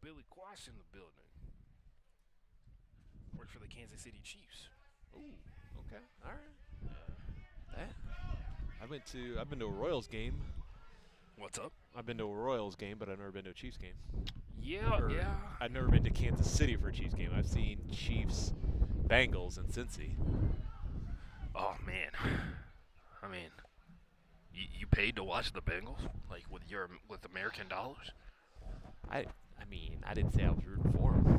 Billy Quash in the building. Works for the Kansas City Chiefs. Ooh, okay, all right. I've been to a Royals game. What's up? I've been to a Royals game, but I've never been to a Chiefs game. Yeah. I've never been to Kansas City for a Chiefs game. I've seen Chiefs, Bengals, and Cincy. Oh man, I mean, you paid to watch the Bengals, like with American dollars? I mean, I didn't say I was rooting for them.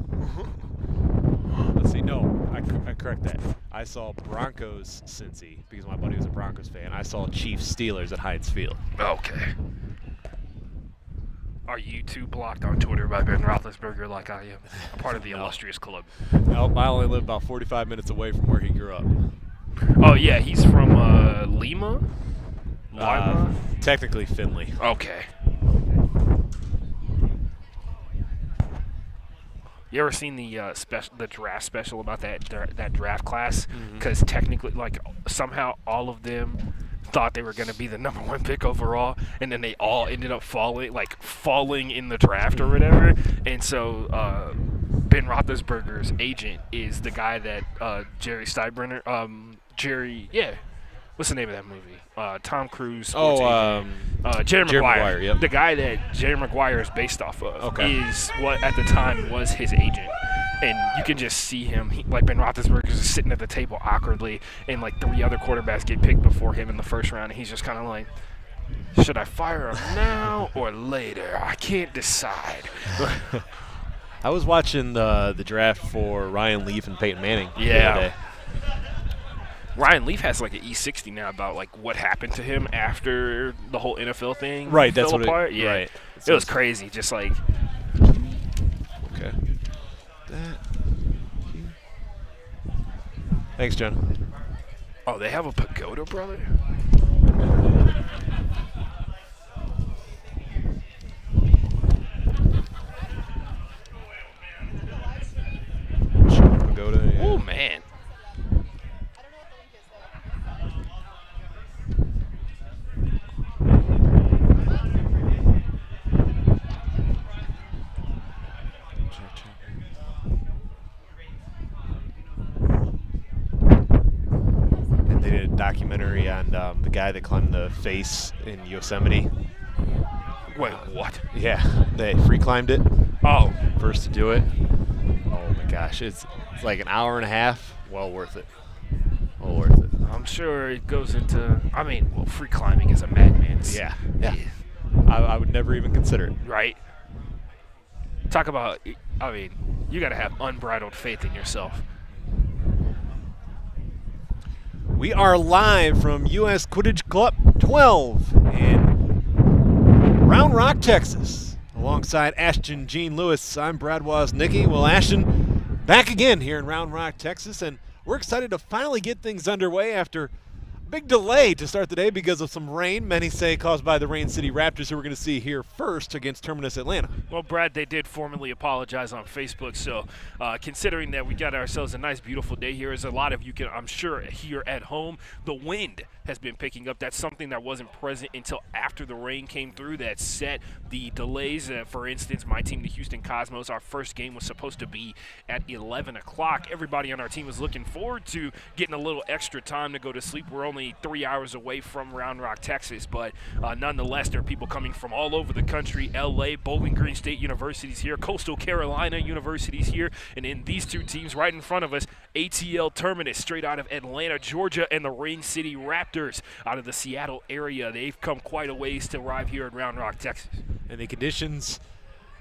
Let's see. No, I correct that. I saw Broncos Cincy because my buddy was a Broncos fan. I saw Chiefs Steelers at Heinz Field. Okay. Are you too blocked on Twitter by Ben Roethlisberger like I am? A part of the illustrious club. Nope, I only live about 45 minutes away from where he grew up. Oh yeah, he's from Lima. Technically Finley. Okay. You ever seen the draft special about that draft class? Because technically, like, somehow all of them thought they were going to be the #1 pick overall, and then they all ended up falling in the draft or whatever. And so Ben Roethlisberger's agent is the guy that Jerry Steinbrenner, what's the name of that movie? Tom Cruise. Jerry Maguire. Yep. The guy that Jerry Maguire is based off of is what at the time was his agent. And you can just see him, like Ben Roethlisberger is just sitting at the table awkwardly, and like 3 other quarterbacks get picked before him in the first round, and he's just kind of like, should I fire him now or later? I can't decide. I was watching the draft for Ryan Leaf and Peyton Manning the other day. Ryan Leaf has like an E60 now about like what happened to him after the whole NFL thing fell apart. Right. It was crazy. Just like. Okay. Thanks, John. Oh, they have a pagoda, brother? Pagoda. Yeah. Oh man. Documentary on the guy that climbed the face in Yosemite. Wait, what? Yeah, they free climbed it. Oh, first to do it. Oh my gosh, it's like an hour and a half. Well worth it. Well worth it. I'm sure it goes into. I mean, well, free climbing is a madman's. Yeah. I would never even consider it. Right. Talk about. I mean, you got to have unbridled faith in yourself. We are live from U.S. Quidditch Club 12 in Round Rock, Texas. Alongside Ashton Gene Lewis, I'm Brad Woznicki. Well, Ashton, back again here in Round Rock, Texas, and we're excited to finally get things underway after a big delay to start the day because of some rain, many say caused by the Rain City Raptors, who we're going to see here first against Terminus Atlanta. Well, Brad, they did formally apologize on Facebook, so considering that we got ourselves a nice, beautiful day here, as a lot of you can, I'm sure, here at home, the wind has been picking up. That's something that wasn't present until after the rain came through that set the delays. For instance, my team, the Houston Cosmos, our first game was supposed to be at 11 o'clock. Everybody on our team was looking forward to getting a little extra time to go to sleep. We're only 3 hours away from Round Rock, Texas, but nonetheless, there are people coming from all over the country. LA, Bowling Green State University's here, Coastal Carolina University's here, and in these two teams right in front of us, ATL Terminus, straight out of Atlanta, Georgia, and the Rain City Raptors out of the Seattle area. They've come quite a ways to arrive here in Round Rock, Texas. And the conditions,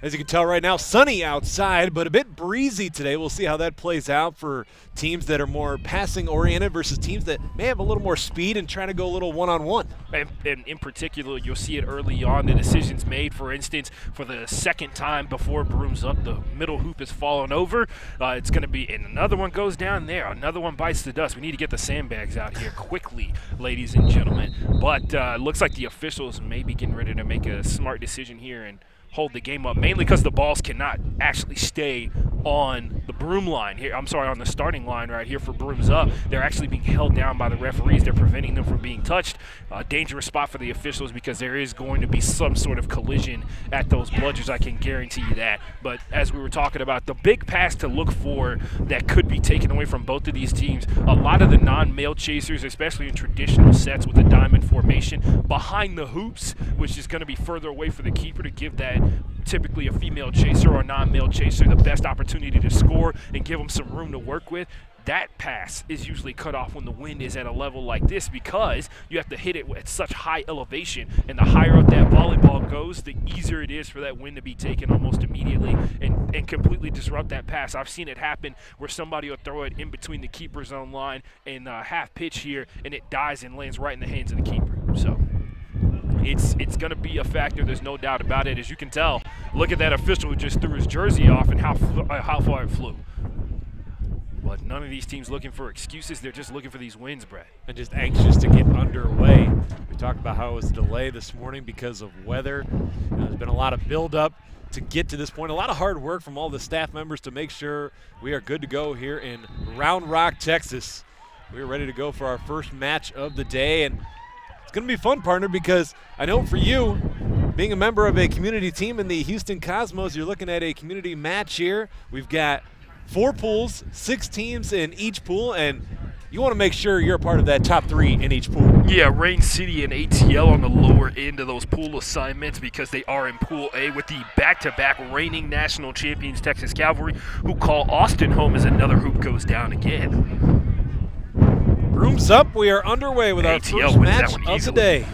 as you can tell right now, sunny outside, but a bit breezy today. We'll see how that plays out for teams that are more passing-oriented versus teams that may have a little more speed and trying to go a little one-on-one. And in particular, you'll see it early on, the decisions made. For instance, for the second time before Broom's up, the middle hoop has fallen over. It's going to be, and another one goes down there. Another one bites the dust. We need to get the sandbags out here quickly, ladies and gentlemen. But it looks like the officials may be getting ready to make a smart decision here and hold the game up, mainly because the balls cannot actually stay on the broom line here. I'm sorry, on the starting line right here for brooms up. They're actually being held down by the referees. They're preventing them from being touched. Dangerous spot for the officials because there is going to be some sort of collision at those bludgers. I can guarantee you that. But as we were talking about, the big pass to look for that could be taken away from both of these teams, a lot of the non-male chasers, especially in traditional sets with a diamond formation, behind the hoops, which is going to be further away for the keeper to give that typically a female chaser or non-male chaser the best opportunity to score and give them some room to work with. That pass is usually cut off when the wind is at a level like this because you have to hit it at such high elevation, and the higher up that volleyball goes, the easier it is for that wind to be taken almost immediately and completely disrupt that pass. I've seen it happen where somebody will throw it in between the keeper's own line and half pitch here, and it dies and lands right in the hands of the keeper. So it's going to be a factor. There's no doubt about it. As you can tell, look at that official who just threw his jersey off and how far it flew. But none of these teams looking for excuses. They're just looking for these wins, Brad. And just anxious to get underway. We talked about how it was delayed this morning because of weather. There's been a lot of build-up to get to this point. A lot of hard work from all the staff members to make sure we are good to go here in Round Rock, Texas. We're ready to go for our first match of the day. And it's going to be fun, partner, because I know for you, being a member of a community team in the Houston Cosmos, you're looking at a community match here. We've got 4 pools, 6 teams in each pool, and you want to make sure you're a part of that top 3 in each pool. Yeah, Rain City and ATL on the lower end of those pool assignments because they are in Pool A with the back-to-back reigning national champions Texas Cavalry, who call Austin home as another hoop goes down again. Brooms up. We are underway with our first match of the day.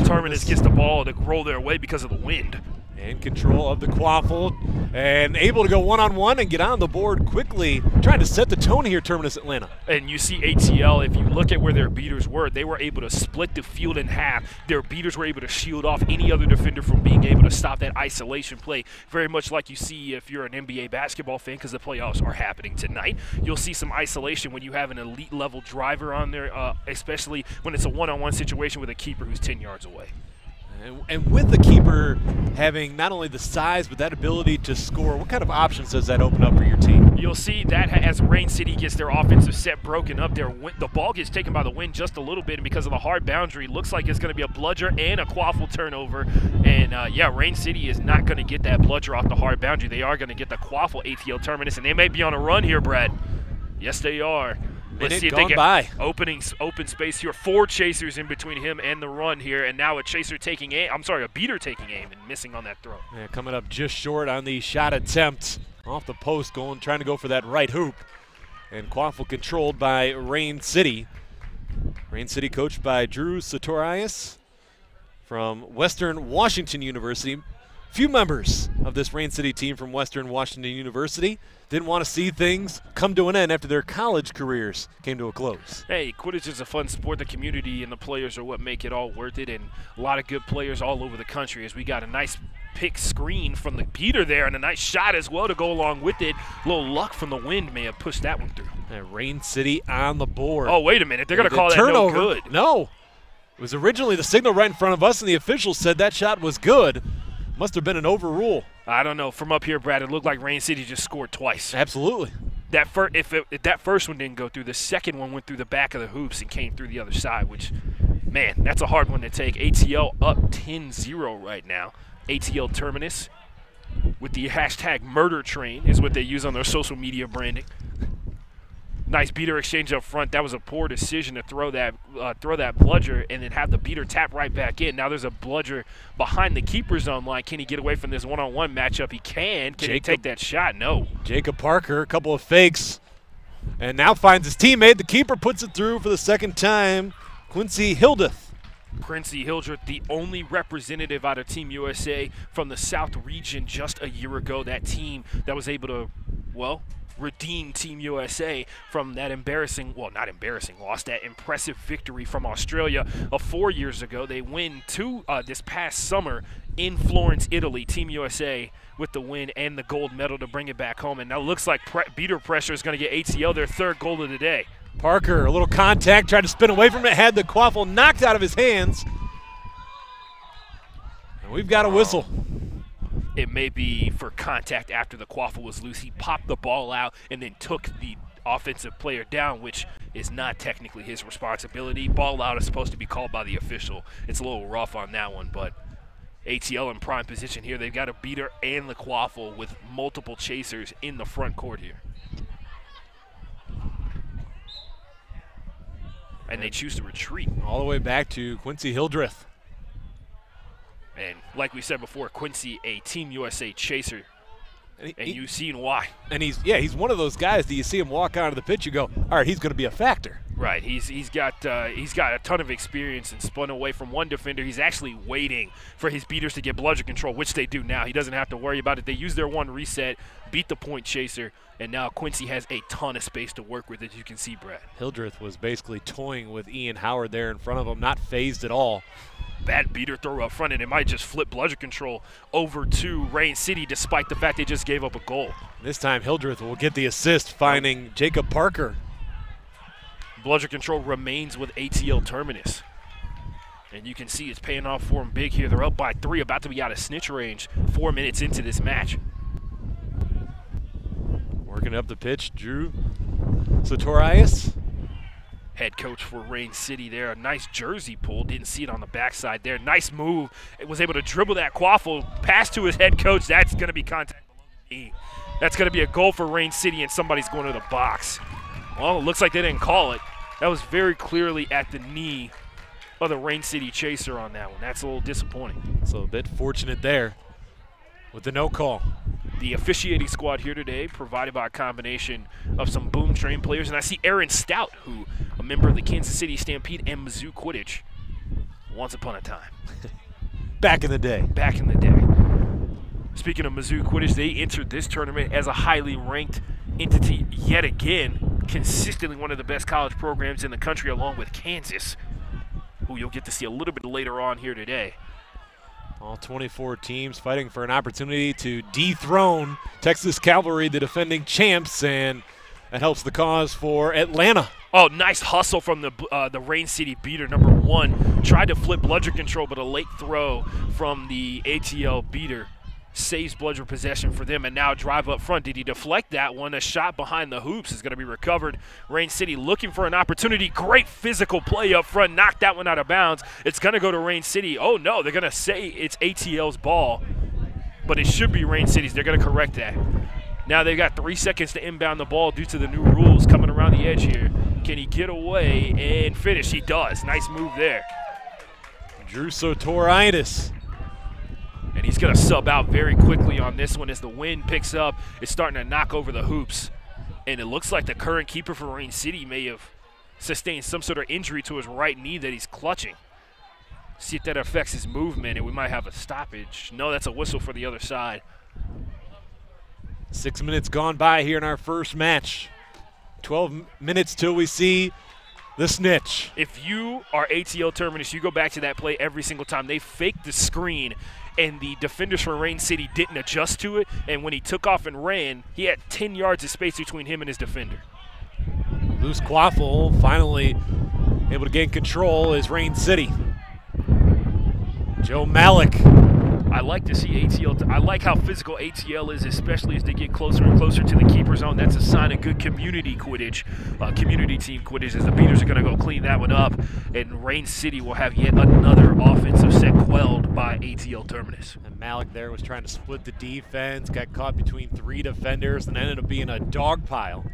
Terminus gets the ball to roll their way because of the wind. In control of the quaffle and able to go one-on-one and get on the board quickly, trying to set the tone here, Terminus Atlanta. And you see ATL, if you look at where their beaters were, they were able to split the field in half. Their beaters were able to shield off any other defender from being able to stop that isolation play, very much like you see if you're an NBA basketball fan, because the playoffs are happening tonight. You'll see some isolation when you have an elite-level driver on there, especially when it's a one-on-one situation with a keeper who's 10 yards away. And with the keeper having not only the size but that ability to score, what kind of options does that open up for your team? You'll see that as Rain City gets their offensive set broken up, the ball gets taken by the wind just a little bit, and because of the hard boundary, looks like it's going to be a bludger and a quaffle turnover. And yeah, Rain City is not going to get that bludger off the hard boundary. They are going to get the quaffle, ATL Terminus, and they may be on a run here, Brad. Yes, they are. Let's see if they get open space here. 4 chasers in between him and the run here, and now a chaser taking aim. I'm sorry, a beater taking aim and missing on that throw. Yeah, coming up just short on the shot attempt off the post, trying to go for that right hoop. And quaffle controlled by Rain City. Rain City coached by Drew Sartorius from Western Washington University. Few members of this Rain City team from Western Washington University didn't want to see things come to an end after their college careers came to a close. Hey, Quidditch is a fun sport. The community and the players are what make it all worth it, and a lot of good players all over the country as we got a nice pick screen from the beater there and a nice shot as well to go along with it. A little luck from the wind may have pushed that one through. Rain City on the board. Oh, wait a minute. They're going to call that turnover. no good. No. It was originally the signal right in front of us, and the officials said that shot was good. Must have been an overrule. I don't know. From up here, Brad, it looked like Rain City just scored twice. Absolutely. If that first one didn't go through, the second one went through the back of the hoops and came through the other side, which, man, that's a hard one to take. ATL up 10-0 right now. ATL Terminus with the hashtag murder train is what they use on their social media branding. Nice beater exchange up front. That was a poor decision to throw that bludger and then have the beater tap right back in. Now there's a bludger behind the keeper's own line. Can he get away from this one-on-one matchup? He can. Can he take that shot? No. Jacob Parker, a couple of fakes, and now finds his teammate. The keeper puts it through for the second time. Quincy Hildeth. Quincy Hildreth, the only representative out of Team USA from the South region just a year ago. That team that was able to, well, redeem Team USA from that lost that impressive victory from Australia 4 years ago. They win this past summer in Florence, Italy. Team USA with the win and the gold medal to bring it back home. And now looks like beater pressure is going to get ATL their 3rd goal of the day. Parker, a little contact, tried to spin away from it, had the quaffle knocked out of his hands. And we've got a whistle. it may be for contact after the quaffle was loose. He popped the ball out and then took the offensive player down, which is not technically his responsibility. Ball out is supposed to be called by the official. It's a little rough on that one, but ATL in prime position here. They've got a beater and the quaffle with multiple chasers in the front court here. And they choose to retreat. All the way back to Quincy Hildreth. And like we said before, Quincy, a Team USA chaser, and you've seen why. And he's one of those guys that you see him walk onto the pitch, you go, all right, he's going to be a factor. Right. He's got a ton of experience and spun away from one defender. He's actually waiting for his beaters to get bludger control, which they do now. He doesn't have to worry about it. They use their one reset, beat the point chaser, and now Quincy has a ton of space to work with, as you can see, Brad. Hildreth was basically toying with Ian Howard there in front of him, not phased at all. Bad beater throw up front, and it might just flip bludger control over to Rain City, despite the fact they just gave up a goal. This time Hildreth will get the assist, finding Jacob Parker. Bludger control remains with ATL Terminus. And you can see it's paying off for them big here. They're up by 3, about to be out of snitch range 4 minutes into this match. Working up the pitch, Drew Sartorius. Head coach for Rain City there. A nice jersey pull. Didn't see it on the backside there. Nice move. It was able to dribble that quaffle. Pass to his head coach. That's going to be contact below the knee. That's going to be a goal for Rain City, and somebody's going to the box. Well, it looks like they didn't call it. That was very clearly at the knee of the Rain City chaser on that one. That's a little disappointing. So a bit fortunate there with the no call. The officiating squad here today provided by a combination of some boom train players, and I see Aaron Stout, who a member of the Kansas City Stampede and Mizzou Quidditch once upon a time. Back in the day. Back in the day. Speaking of Mizzou Quidditch, they entered this tournament as a highly ranked entity yet again, consistently one of the best college programs in the country, along with Kansas, who you'll get to see a little bit later on here today. All 24 teams fighting for an opportunity to dethrone Texas Cavalry, the defending champs, and that helps the cause for Atlanta. Oh, nice hustle from the Rain City beater, number 1. Tried to flip bludger control, but a late throw from the ATL beater saves bludger possession for them, and now drive up front. Did he deflect that one? A shot behind the hoops is going to be recovered. Rain City looking for an opportunity. Great physical play up front. Knocked that one out of bounds. It's going to go to Rain City. Oh, no, they're going to say it's ATL's ball, but it should be Rain City's. They're going to correct that. Now they've got 3 seconds to inbound the ball due to the new rules coming around the edge here. Can he get away and finish? He does. Nice move there. Drew Sartorius. And he's going to sub out very quickly on this one as the wind picks up. It's starting to knock over the hoops. And it looks like the current keeper for Rain City may have sustained some sort of injury to his right knee that he's clutching. See if that affects his movement, and we might have a stoppage. No, that's a whistle for the other side. 6 minutes gone by here in our first match. 12 minutes till we see the snitch. If you are ATL Terminus, you go back to that play every single time. They faked the screen, and the defenders from Rain City didn't adjust to it, and when he took off and ran, he had 10 yards of space between him and his defender. Loose quaffle, finally able to gain control is Rain City. Joe Malik. I like to see ATL. I like how physical ATL is, especially as they get closer and closer to the keeper zone. That's a sign of good community Quidditch, community team Quidditch, as the beaters are going to go clean that one up. And Rain City will have yet another offensive set quelled by ATL Terminus. And Malik there was trying to split the defense, got caught between 3 defenders, and ended up being a dog pile.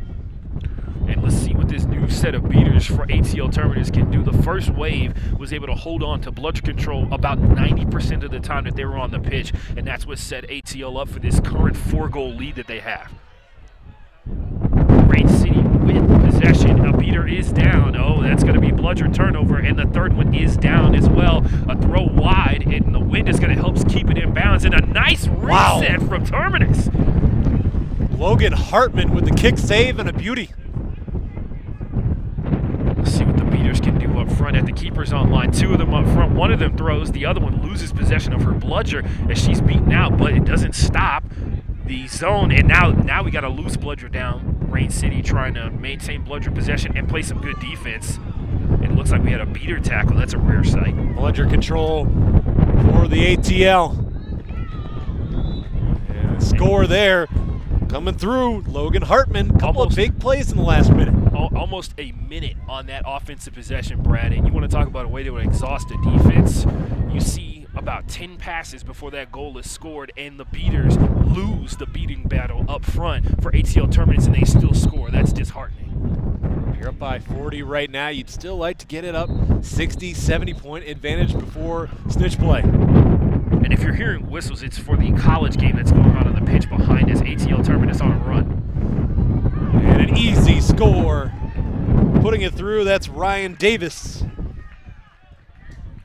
And let's see what this new set of beaters for ATL Terminus can do. The first wave was able to hold on to bludger control about 90% of the time that they were on the pitch, and that's what set ATL up for this current 4-goal lead that they have. Rain City with possession. A beater is down. Oh, that's going to be bludger turnover, and the third one is down as well. A throw wide, and the wind is going to help keep it in bounds, and a nice reset from Terminus. Logan Hartman with the kick save and a beauty. Let's see what the beaters can do up front at the keeper's on line. 2 of them up front. One of them throws. The other one loses possession of her bludger as she's beaten out, but it doesn't stop the zone. And now we got a loose bludger down. Rain City trying to maintain bludger possession and play some good defense. It looks like we had a beater tackle. That's a rare sight. Bludger control for the ATL. score there. Coming through, Logan Hartman. Couple of big plays in the last minute. Almost a minute on that offensive possession, Brad. And you want to talk about a way that would exhaust a defense. You see about 10 passes before that goal is scored, and the beaters lose the beating battle up front for ATL Terminus, and they still score. That's disheartening. You're up by 40 right now. You'd still like to get it up 60, 70-point advantage before snitch play. And if you're hearing whistles, it's for the college game that's going on the pitch behind us. ATL Terminus on a run. And an easy score. Putting it through, that's Ryan Davis.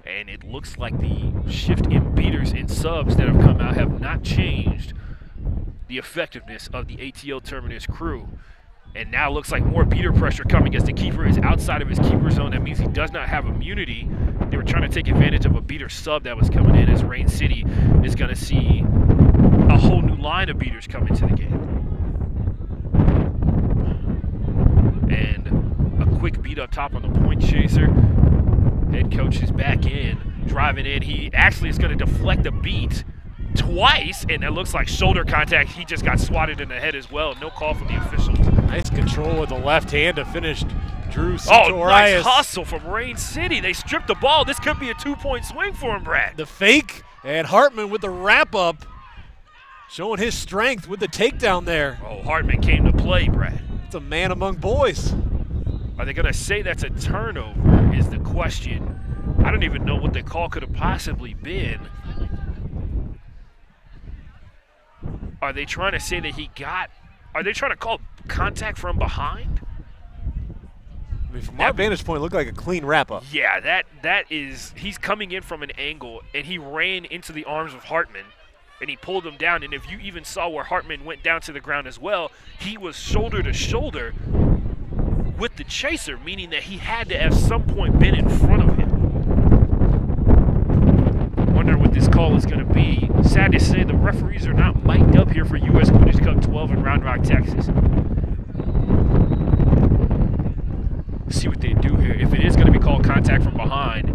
And it looks like the shift in beaters and subs that have come out have not changed the effectiveness of the ATL Terminus crew. And now looks like more beater pressure coming as the keeper is outside of his keeper zone. That means he does not have immunity. They were trying to take advantage of a beater sub that was coming in, as Rain City is going to see a whole new line of beaters come into the game. And a quick beat up top on the point chaser. Head coach is back in, driving in. He actually is going to deflect a beat twice, and it looks like shoulder contact. He just got swatted in the head as well. No call from the officials. Nice control with the left hand to finish Drew Oh, Sartorius. nice hustle from Rain City. They stripped the ball. This could be a 2-point swing for him, Brad. The fake, and Hartman with the wrap-up, showing his strength with the takedown there. Oh, Hartman came to play, Brad. It's a man among boys. Are they going to say that's a turnover is the question. I don't even know what the call could have possibly been. Are they trying to say that are they trying to call contact from behind? I mean, from my vantage point, it looked like a clean wrap-up. Yeah, that is, he's coming in from an angle, and he ran into the arms of Hartman, and he pulled him down. And if you even saw where Hartman went down to the ground as well, he was shoulder to shoulder with the chaser, meaning that he had to at some point been in front of him. Wonder what this call is going to be. Sad to say, the referees are not mic'd up here for U.S. Quidditch Cup 12 in Round Rock, Texas. See what they do here. If it is going to be called contact from behind,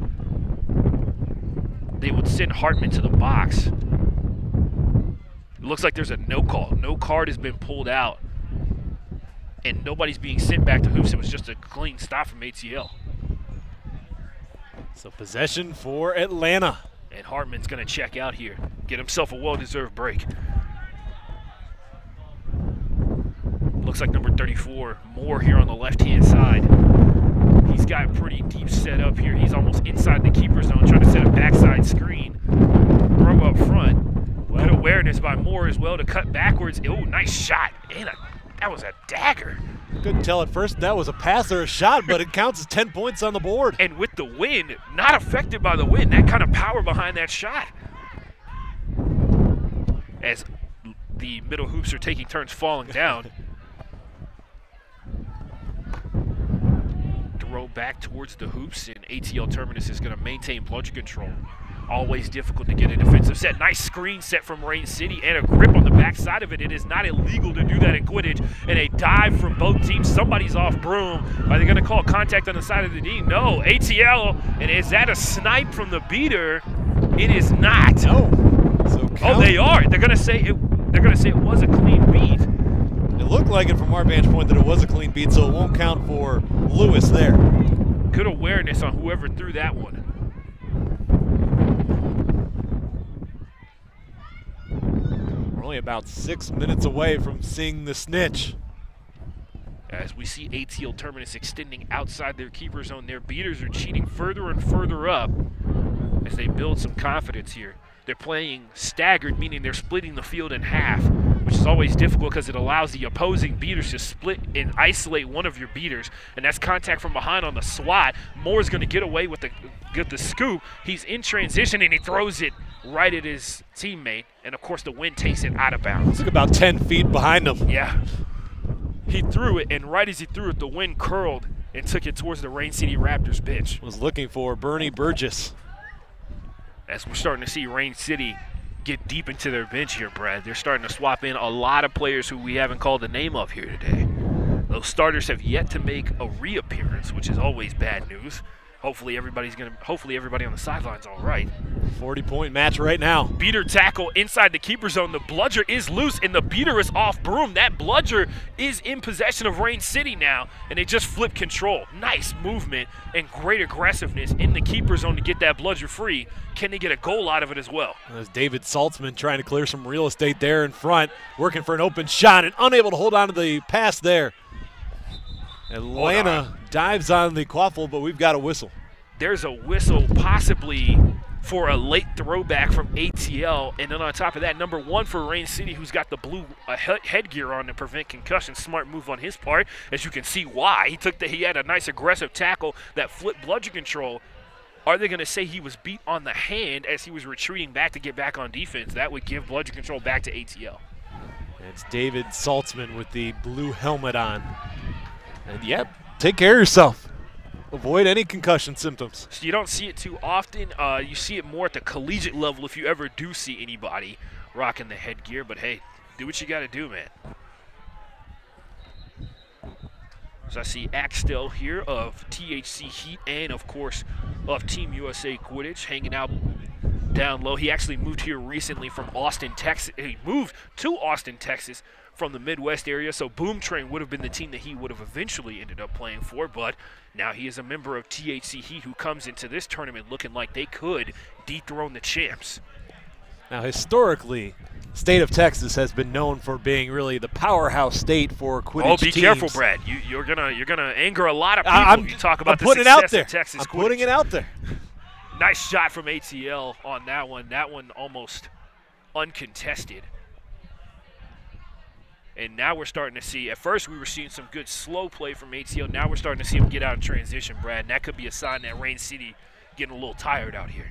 they would send Hartman to the box. It looks like there's a no call. No card has been pulled out, and nobody's being sent back to hoops. It was just a clean stop from ATL. So possession for Atlanta. And Hartman's going to check out here, get himself a well-deserved break. Looks like number 34, Moore here on the left-hand side. He's got pretty deep set up here. He's almost inside the keeper zone, trying to set a backside screen. Throw up front. Good awareness by Moore as well to cut backwards. Oh, nice shot. And that was a dagger. Couldn't tell at first that was a pass or a shot, but it counts as 10 points on the board. And with the wind, not affected by the wind, that kind of power behind that shot. As the middle hoops are taking turns falling down. Throw back towards the hoops, and ATL Terminus is going to maintain bludgeon control. Always difficult to get a defensive set. Nice screen set from Rain City and a grip on the backside of it. It is not illegal to do that in Quidditch. And a dive from both teams. Somebody's off broom. Are they going to call contact on the side of the knee? No. ATL. And is that a snipe from the beater? It is not. No. So oh, they are. They're going to say it. They're going to say it was a clean beat. It looked like it from our vantage point that it was a clean beat, so it won't count for Lewis there. Good awareness on whoever threw that one. We're only about 6 minutes away from seeing the snitch. As we see ATL Terminus extending outside their keeper zone, their beaters are cheating further and further up as they build some confidence here. They're playing staggered, meaning they're splitting the field in half, which is always difficult because it allows the opposing beaters to split and isolate one of your beaters, and that's contact from behind on the swat. Moore's going to get away with the scoop. He's in transition, and he throws it right at his teammate, and of course the wind takes it out of bounds. It's like about 10 feet behind him. Yeah. He threw it, and right as he threw it, the wind curled and took it towards the Rain City Raptors bench. Was looking for Bernie Burgess. As we're starting to see Rain City get deep into their bench here, Brad. They're starting to swap in a lot of players who we haven't called the name of here today. Those starters have yet to make a reappearance, which is always bad news. Hopefully everybody on the sideline's all right. 40-point match right now. Beater tackle inside the keeper zone. The bludger is loose, and the beater is off broom. That bludger is in possession of Rain City now, and they just flip control. Nice movement and great aggressiveness in the keeper zone to get that bludger free. Can they get a goal out of it as well? As David Saltzman trying to clear some real estate there in front, working for an open shot and unable to hold on to the pass there. Atlanta dives on the quaffle, but we've got a whistle. There's a whistle possibly for a late throwback from ATL, and then on top of that, number 1 for Rain City, who's got the blue headgear on to prevent concussion. Smart move on his part, as you can see why. He had a nice aggressive tackle that flipped bludger control. Are they going to say he was beat on the hand as he was retreating back to get back on defense? That would give bludger control back to ATL. It's David Saltzman with the blue helmet on. And yep, take care of yourself. Avoid any concussion symptoms. So you don't see it too often. You see it more at the collegiate level if you ever do see anybody rocking the headgear. But hey, do what you got to do, man. So I see Axtell here of THC Heat and, of course, of Team USA Quidditch hanging out down low. He actually moved here recently from Austin, Texas. He moved to Austin, Texas from the Midwest area, so Boom Train would have been the team that he would have eventually ended up playing for, but now he is a member of THC Heat who comes into this tournament looking like they could dethrone the champs. Now, historically, state of Texas has been known for being really the powerhouse state for Quidditch teams. Oh, be careful, Brad. You're gonna anger a lot of people when you talk about the success of Texas Quidditch. I'm putting it out there. Nice shot from ATL on that one. That one almost uncontested. And now we're starting to see, at first we were seeing some good slow play from ATL. Now we're starting to see him get out in transition, Brad. And that could be a sign that Rain City getting a little tired out here.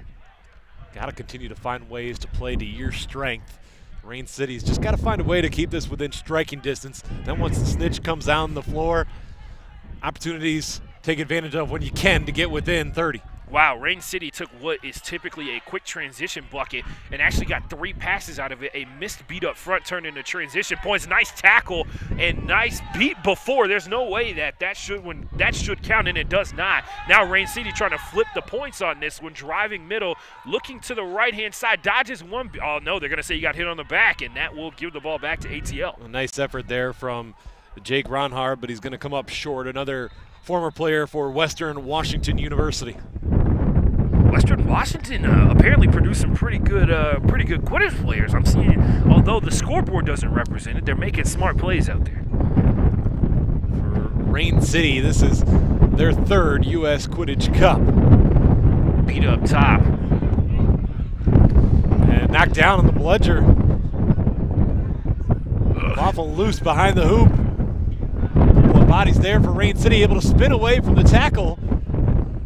Got to continue to find ways to play to your strength. Rain City's just got to find a way to keep this within striking distance. Then once the snitch comes down the floor, opportunities take advantage of when you can to get within 30. Wow, Rain City took what is typically a quick transition bucket and actually got 3 passes out of it. A missed beat up front turned into transition points. Nice tackle and nice beat before. There's no way that should count, and it does not. Now Rain City trying to flip the points on this one, driving middle, looking to the right-hand side, dodges one. Oh, no, they're going to say he got hit on the back, and that will give the ball back to ATL. A nice effort there from Jake Ronhard, but he's going to come up short. Another former player for Western Washington University. Western Washington apparently produced some pretty good Quidditch players. I'm seeing, although the scoreboard doesn't represent it, they're making smart plays out there. For Rain City, this is their 3rd U.S. Quidditch Cup. Beat up top. And knocked down on the bludger. Waffle loose behind the hoop. Well, body's there for Rain City, able to spin away from the tackle.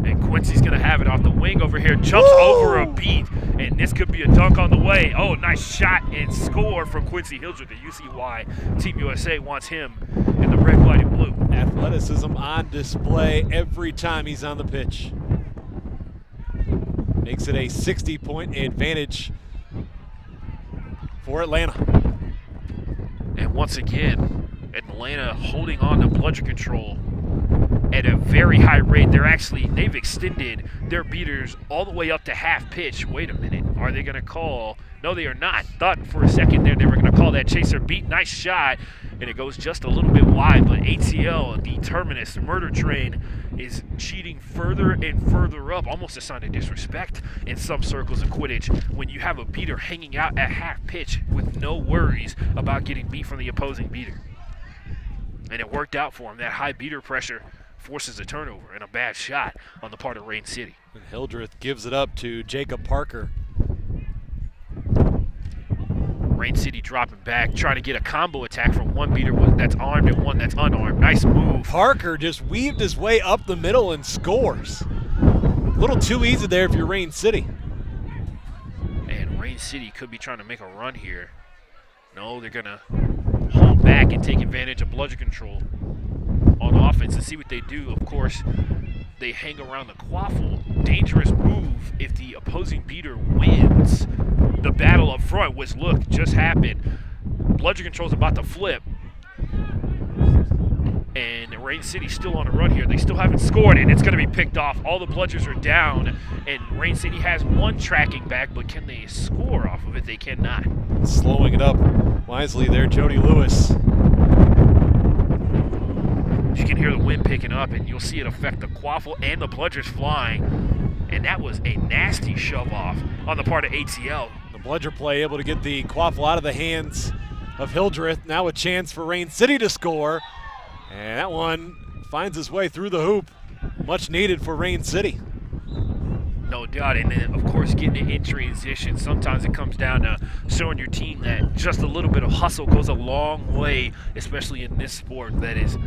And Quincy's going to have it off the wing over here. Jumps over a beat, and this could be a dunk on the way. Oh, nice shot and score from Quincy Hildreth. And you see why Team USA wants him in the red, white, and blue. Athleticism on display every time he's on the pitch. Makes it a 60-point advantage for Atlanta. And once again, Atlanta holding on to bludger control at a very high rate. They've extended their beaters all the way up to half pitch. Wait a minute, are they going to call? No, they are not. Thought for a second there they were going to call that chaser beat. Nice shot, and it goes just a little bit wide, but ATL, the Terminus murder train, is cheating further and further up, almost a sign of disrespect in some circles of Quidditch when you have a beater hanging out at half pitch with no worries about getting beat from the opposing beater. And it worked out for him. That high beater pressure forces a turnover and a bad shot on the part of Rain City. And Hildreth gives it up to Jacob Parker. Rain City dropping back, trying to get a combo attack from one beater that's armed and one that's unarmed. Nice move. Parker just weaved his way up the middle and scores. A little too easy there if you're Rain City. And Rain City could be trying to make a run here. No, they're going to hold back and take advantage of bludger control on offense and see what they do. Of course, they hang around the quaffle. Dangerous move if the opposing beater wins the battle up front, which, look, just happened. Bludger control's about to flip. And and Rain City's still on a run here. They still haven't scored, and it's going to be picked off. All the Bludgers are down, and Rain City has one tracking back, but can they score off of it? They cannot. Slowing it up wisely there, Jody Lewis. You can hear the wind picking up, and you'll see it affect the Quaffle and the Bludgers flying, and that was a nasty shove-off on the part of ATL. The Bludger play able to get the Quaffle out of the hands of Hildreth. Now a chance for Rain City to score. And that one finds its way through the hoop. Much needed for Rain City. No doubt, and then of course getting it in transition. Sometimes it comes down to showing your team that just a little bit of hustle goes a long way, especially in this sport that is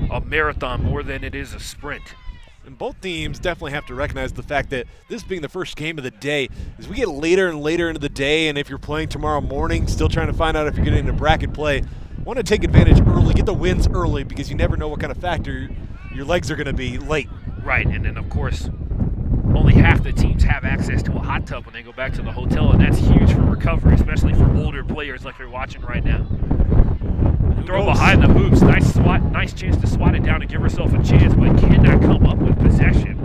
a marathon more than it is a sprint. And both teams definitely have to recognize the fact that this being the first game of the day, as we get later and later into the day, and if you're playing tomorrow morning, still trying to find out if you're getting into bracket play, want to take advantage early, get the wins early, because you never know what kind of factor your legs are going to be late. Right, and then of course, only half the teams have access to a hot tub when they go back to the hotel, and that's huge for recovery, especially for older players like you're watching right now. Throw behind the hoops, nice swat, nice chance to swat it down and give herself a chance, but cannot come up with possession.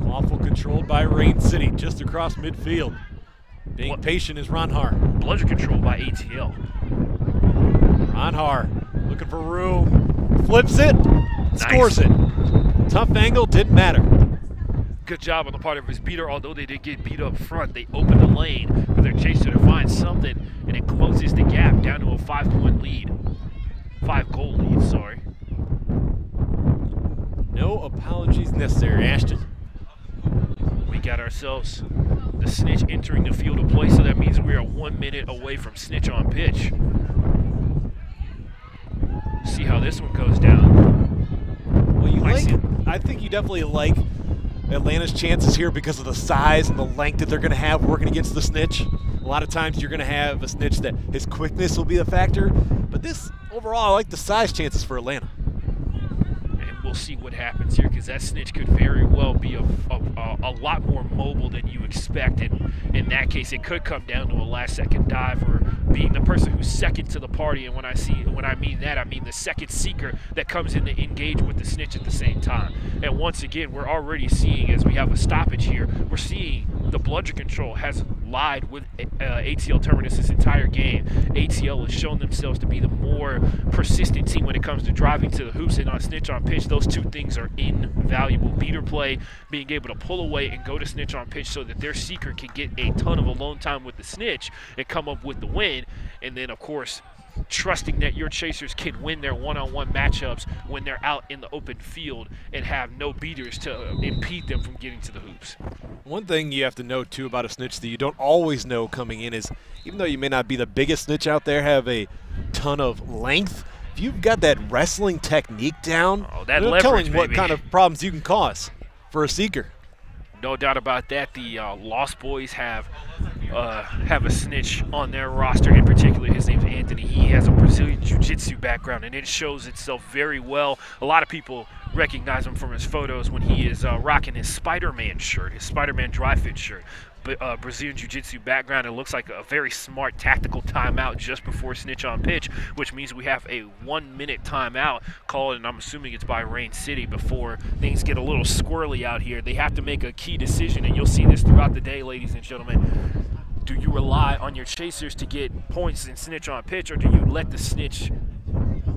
Awful controlled by Rain City, just across midfield. Being patient is Ronhar. Bludger controlled by ATL. Ronhar looking for room, flips it, scores it. Tough angle, didn't matter. Good job on the part of his beater. Although they did get beat up front, they opened the lane for their chaser to find something, and it closes the gap down to a 5-point lead. 5-goal lead, sorry. No apologies necessary, Ashton. We got ourselves the snitch entering the field of play, so that means we are 1 minute away from snitch on pitch. See how this one goes down. Well, I think you definitely like Atlanta's chances here because of the size and the length that they're going to have working against the snitch. A lot of times you're going to have a snitch that his quickness will be a factor, but this overall, I like the size chances for Atlanta. And we'll see what happens here, because that snitch could very well be a lot more mobile than you expected. In that case, it could come down to a last-second dive or being the person who's second to the party. And when I mean that, I mean the second seeker that comes in to engage with the snitch at the same time. And once again, we're already seeing, as we have a stoppage here, we're seeing the Bludger control has lied with ATL Terminus this entire game. ATL has shown themselves to be the more persistent team when it comes to driving to the hoops and on snitch on pitch. Those two things are invaluable. Beater play, being able to pull away and go to snitch on pitch so that their seeker can get a ton of alone time with the snitch and come up with the win. And then, of course, trusting that your chasers can win their one-on-one matchups when they're out in the open field and have no beaters to impede them from getting to the hoops. One thing you have to know, too, about a snitch that you don't always know coming in is, even though you may not be the biggest snitch out there, have a ton of length, if you've got that wrestling technique down, that no leverage, telling what baby. kind of problems you can cause for a seeker. No doubt about that. The Lost Boys have a snitch on their roster. In particular, his name's Anthony. He has a Brazilian Jiu-Jitsu background, and it shows itself very well. A lot of people recognize him from his photos when he is rocking his Spider-Man shirt, his Spider-Man dry fit shirt. But Brazilian Jiu-Jitsu background, it looks like a very smart tactical timeout just before snitch on pitch, which means we have a 1-minute timeout called, and I'm assuming it's by Rain City, before things get a little squirrely out here. They have to make a key decision, and you'll see this throughout the day, ladies and gentlemen. Do you rely on your chasers to get points and snitch on pitch, or do you let the snitch,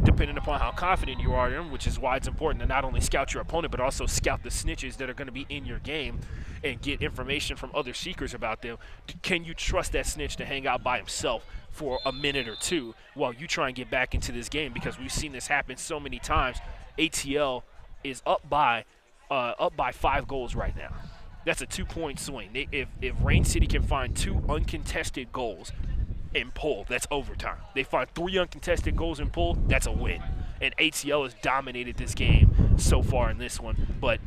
depending upon how confident you are in them, which is why it's important to not only scout your opponent, but also scout the snitches that are going to be in your game and get information from other seekers about them? Can you trust that snitch to hang out by himself for a minute or two while you try and get back into this game? Because we've seen this happen so many times. ATL is up by 5 goals right now. That's a 2-point swing. If Rain City can find 2 uncontested goals and pull, that's overtime. They find 3 uncontested goals and pull, that's a win. And ATL has dominated this game so far in this one, but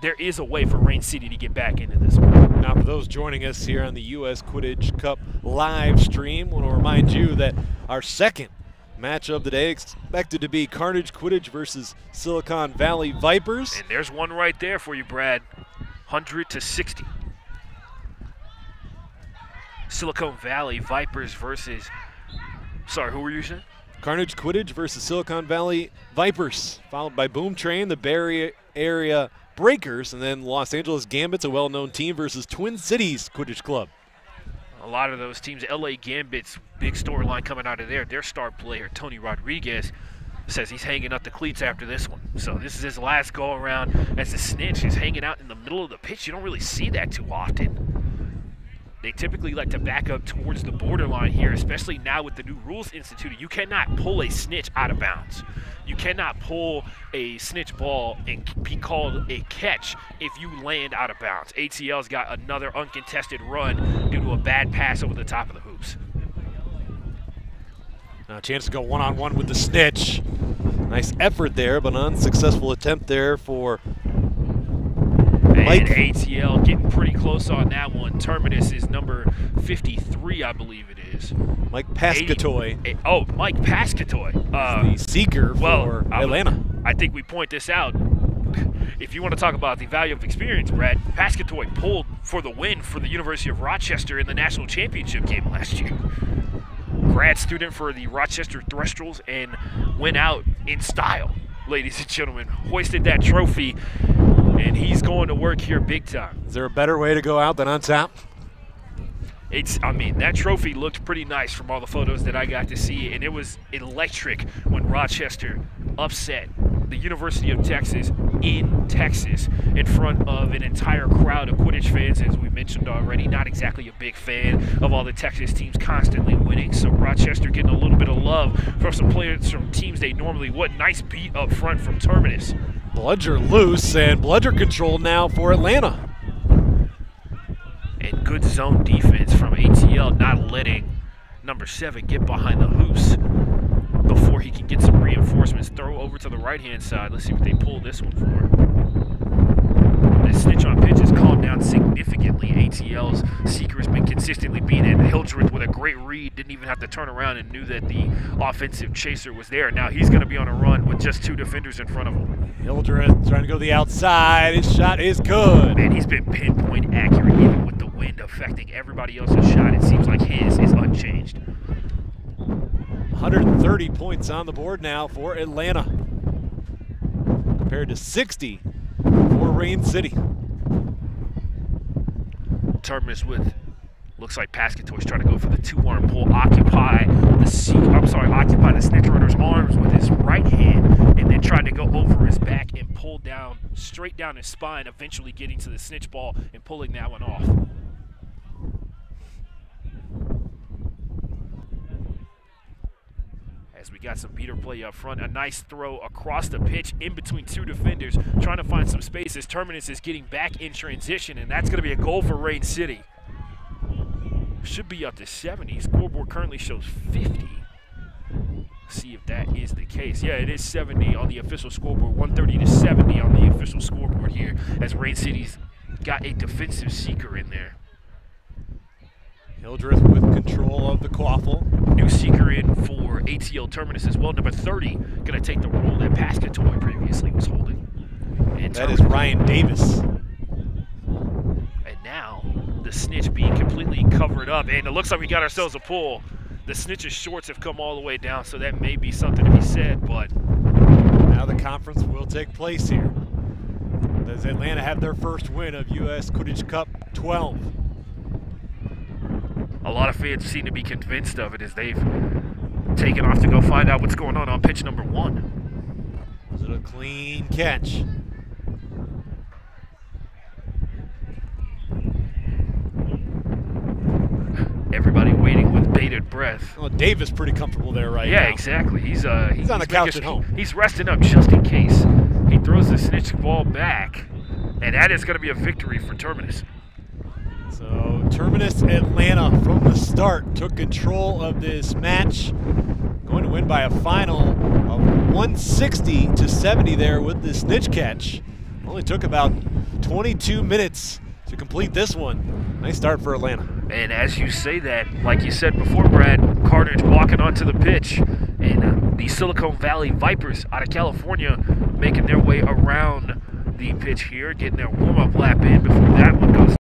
there is a way for Rain City to get back into this one. Now, for those joining us here on the U.S. Quidditch Cup live stream, I want to remind you that our second match of the day expected to be Carnage Quidditch versus Silicon Valley Vipers. And there's one right there for you, Brad. 100-60. Silicon Valley Vipers versus, sorry, who were you saying? Carnage Quidditch versus Silicon Valley Vipers, followed by Boom Train, the Bay Area Breakers, and then Los Angeles Gambits, a well-known team, versus Twin Cities Quidditch Club. A lot of those teams, LA Gambits, big storyline coming out of there. Their star player, Tony Rodriguez, says he's hanging up the cleats after this one. So this is his last go-around as the snitch is hanging out in the middle of the pitch. You don't really see that too often. They typically like to back up towards the borderline here, especially now with the new rules instituted. You cannot pull a snitch out of bounds. You cannot pull a snitch ball and be called a catch if you land out of bounds. ATL's got another uncontested run due to a bad pass over the top of the hoops. Now a chance to go one-on-one with the snitch. Nice effort there, but unsuccessful attempt there for Mike. And ATL getting pretty close on that one. Terminus is number 53, I believe it is. Mike Pascatoy. Oh, Mike Pascatoy. The seeker for Atlanta. I think we point this out. If you want to talk about the value of experience, Brad, Pascatoy pulled for the win for the University of Rochester in the national championship game last year. Grad student for the Rochester Threstrals and went out in style, ladies and gentlemen. Hoisted that trophy, and he's going to work here big time. Is there a better way to go out than on top? I mean, that trophy looked pretty nice from all the photos that I got to see, and it was electric when Rochester upset the University of Texas in Texas in front of an entire crowd of Quidditch fans, as we mentioned already. Not exactly a big fan of all the Texas teams constantly winning, so Rochester getting a little bit of love from some players from teams they normally would. Nice beat up front from Terminus. Bludger loose, and Bludger control now for Atlanta. And good zone defense from ATL, not letting number 7 get behind the hoops before he can get some reinforcements. Throw over to the right-hand side. Let's see what they pull this one for. The snitch on pitch has calmed down significantly. ATL's seeker has been consistently beaten. Hildreth with a great read, didn't even have to turn around and knew that the offensive chaser was there. Now he's going to be on a run with just 2 defenders in front of him. Hildreth trying to go to the outside. His shot is good. Man, he's been pinpoint accurate even with the wind affecting everybody else's shot. It seems like his is unchanged. 130 points on the board now for Atlanta, compared to 60 for Rain City. Terminus with, looks like Pascatoy's trying to go for the 2-arm pull, occupy the snitch runner's arms with his right hand, and then trying to go over his back and pull down, straight down his spine, eventually getting to the snitch ball and pulling that one off. As we got some beater play up front, a nice throw across the pitch in between 2 defenders, trying to find some spaces. Terminus is getting back in transition, and that's going to be a goal for Rain City. Should be up to 70. Scoreboard currently shows 50. See if that is the case. Yeah, it is 70 on the official scoreboard. 130 to 70 on the official scoreboard here, as Rain City's got a defensive seeker in there. Hildreth with control of the quaffle. New seeker in for ATL Terminus as well. Number 30 going to take the role that Pascatoy previously was holding. And that is Ryan Davis. And now the snitch being completely covered up. And it looks like we got ourselves a pull. The snitch's shorts have come all the way down, so that may be something to be said. But now the conference will take place here. Does Atlanta have their first win of U.S. Quidditch Cup 12? A lot of fans seem to be convinced of it as they've taken off to go find out what's going on pitch number 1. Was it a clean catch? Everybody waiting with bated breath. Well, Davis pretty comfortable there right now. Yeah, exactly. He's on the couch at home. He's resting up just in case. He throws the snitch ball back, and that is going to be a victory for Terminus. So Terminus Atlanta from the start took control of this match, going to win by a final of 160 to 70 there with the snitch catch. Only took about 22 minutes to complete this one. Nice start for Atlanta. And as you say that, like you said before, Brad, Carnage walking onto the pitch, and the Silicon Valley Vipers out of California making their way around the pitch here, getting their warm-up lap in before that one goes